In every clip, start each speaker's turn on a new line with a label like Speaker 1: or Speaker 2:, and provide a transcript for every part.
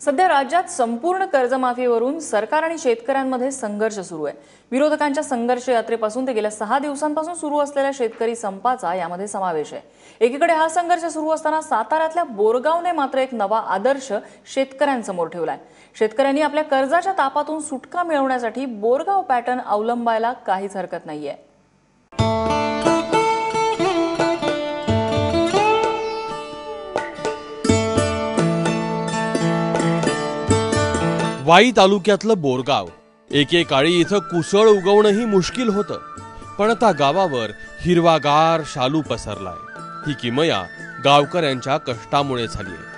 Speaker 1: सध्या राज्यात संपूर्ण कर्जमाफीवरून सरकार आणि शेतकऱ्यांमध्ये संघर्ष सुरू आहे। विरोधकांच्या संघर्ष यात्रेपासून ते गेल्या 6 दिवसांपासून सुरू असलेल्या शेतकरी संपाचा यामध्ये समावेश आहे। एकीकडे हा संघर्ष सुरू असताना साताऱ्यातल्या बोरगावने मात्र एक नवा आदर्श शेतकऱ्यांसमोर ठेवलाय। शेतकऱ्यांनी आपल्या कर्जाच्या तापातून सुटका मिळवण्यासाठी बोरगाव पॅटर्न अवलंबायला काहीच हरकत नाहीये।
Speaker 2: वाई तालुक्यातलं बोरगाव एकेकाळी इथं कुसळ उगवणंही मुश्किल होतं, पण आता गावावर हिरवागार शालू पसरलाय। ही किमया गावकऱ्यांच्या कष्टामुळे झाली आहे।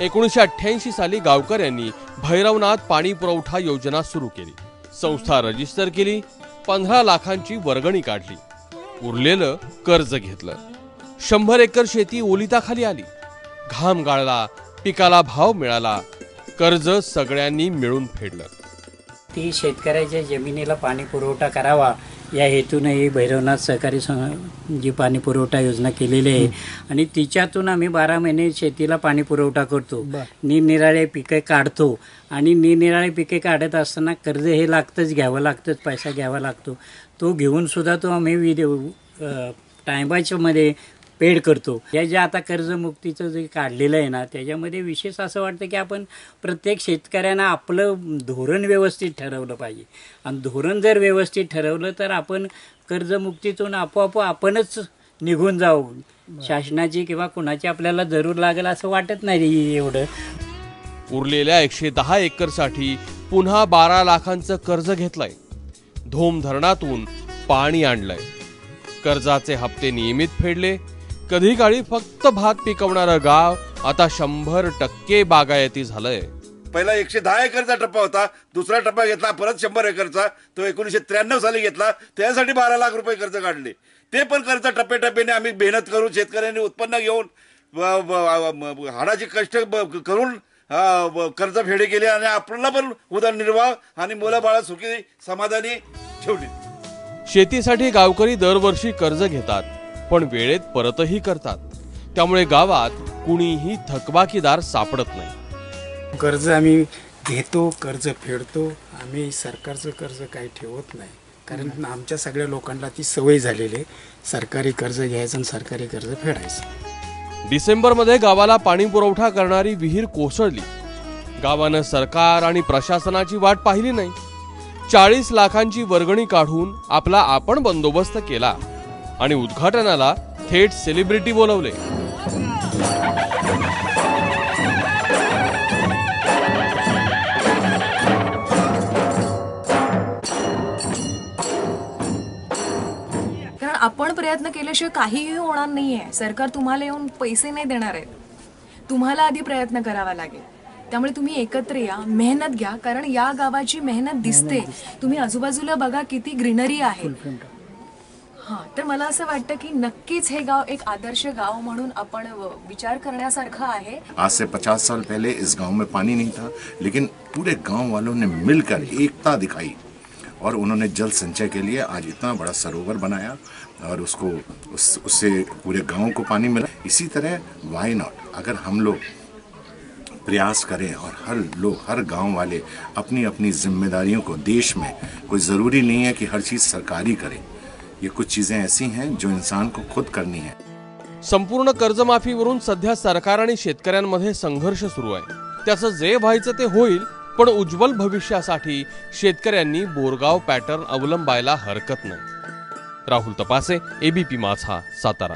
Speaker 2: 1988 साली गावकऱ्यांनी भैरवनाथ पाणी पुरवठा योजना सुरू केली, संस्था रजिस्टर केली, 15 लाखांची वर्गणी काढली, उरलेलं कर्ज घेतलं। 100 एकर शेती ओलिताखाली आली, घाम गाळला, पिकाला भाव मिळाला, कर्ज सगळ्यांनी मिळून फेडलं।
Speaker 3: ती शेतकऱ्याच्या जमिनीला पाणी पुरवठा करावा या हेतूने भैरवनाथ सहकारी जी पाणी पुरवठा योजना केलेली आहे आणि तिच्यातून आम्ही 12 महिने शेतीला पाणी पुरवठा करतो, निरनिराळे पिके काढतो आणि निरनिराळे पिके काढत असताना कर्ज हे लागतंच, घ्यावं लागतंच, पैसा घ्यावा लागतो। तो घेऊन सुद्धा तो आम्ही टायमाच्या मध्ये पेड करतो। या जे आता कर्जमुक्तीचं जे काढलेलं आहे ना, त्याच्यामध्ये विशेष असं वाटतं की आपण प्रत्येक शेतकऱ्यांना आपलं धोरण व्यवस्थित ठरवलं पाहिजे आणि धोरण जर व्यवस्थित ठरवलं तर आपण कर्जमुक्तीतून आपोआप आपणच निघून जाऊ। शासनाची किंवा कुणाची आपल्याला जरूर लागेल असं वाटत नाही एवढं।
Speaker 2: उरलेल्या 110 एकरसाठी पुन्हा 12 लाखांचं कर्ज घेतलंय, धोम धरणातून पाणी आणलंय, कर्जाचे हप्ते नियमित फेडले। कधी काळी फक्त भात पिकवणारं गाव आता 100% बागायती झालंय।
Speaker 4: पहिला 110 एकरचा टप्पा होता, दुसरा टप्पा घेतला परत 100 एकरचा, तो 1993 साली घेतला, त्यासाठी 12 लाख रुपये कर्ज काढले। ते पण कर्ज टप्प्याटप्प्याने आम्ही मेहनत करून शेतकऱ्यांनी उत्पन्न घेऊन हाडाचे कष्ट करून कर्ज फेडे केले आणि आपल्याला पण उदरनिर्वाह आणि मुलं-बाळं सुखी समाधानी ठेवली।
Speaker 2: शेतीसाठी गावकरी दरवर्षी कर्ज घेतात, पण वेळेत परतही करतात, त्यामुळे गावात कुणीही थकबाकीदार सापडत नाही।
Speaker 5: कर्ज आम्ही घेतो, कर्ज फेडतो, आम्ही सरकारचं कर्ज काही ठेवत नाही, कारण आमच्या सगळ्या लोकांना ती सवय झालेली आहे सरकारी कर्ज घ्यायचं आणि सरकारी कर्ज फेडायचं।
Speaker 2: डिसेंबरमध्ये गावाला पाणी पुरवठा करणारी विहीर कोसळली, गावानं सरकार आणि प्रशासनाची वाट पाहिली नाही, 40 लाखांची वर्गणी काढून आपला आपण बंदोबस्त केला आणि उद्घाटनाला थेट सेलिब्रिटी बोलवले।
Speaker 6: कारण आपण प्रयत्न केल्याशिवाय काहीही होणार नाहीये। सरकार तुम्हाला येऊन पैसे नाही देणार आहे, तुम्हाला आधी प्रयत्न करावा लागेल। त्यामुळे तुम्ही एकत्र या, मेहनत घ्या, कारण या गावाची मेहनत दिसते। तुम्ही आजूबाजूला बघा किती ग्रीनरी आहे। हाँ, तर मला असं वाटतं की नक्कीच हे गाव एक आदर्श गाव म्हणून आपण विचार करण्यासारखं आहे।
Speaker 7: आज से 50 साल पहले इस गांव में पानी नहीं था, लेकिन पूरे गांव वालों ने मिलकर एकता दिखाई और उन्होंने जल संचय के लिए आज इतना बड़ा सरोवर बनाया और उससे पूरे गांव को पानी मिला। इसी तरह व्हाई नॉट, अगर हम लोग प्रयास करें और हर गांव वाले अपनी अपनी जिम्मेदारियों को, देश में कोई ज़रूरी नहीं है कि हर चीज़ सरकारी करे, ये कुछ चीजें ऐसी हैं जो इंसान को खुद करनी है।
Speaker 2: संपूर्ण कर्जमाफीवरून सध्या सरकार आणि शेतकऱ्यांमध्ये संघर्ष सुरू आहे। त्याचं जे व्हायचं ते होईल, पण उज्ज्वल भविष्यासाठी शेतकऱ्यांनी बोरगाव पॅटर्न अवलंबायला हरकत नाही। राहुल तपासे, एबीपी माझा, सातारा।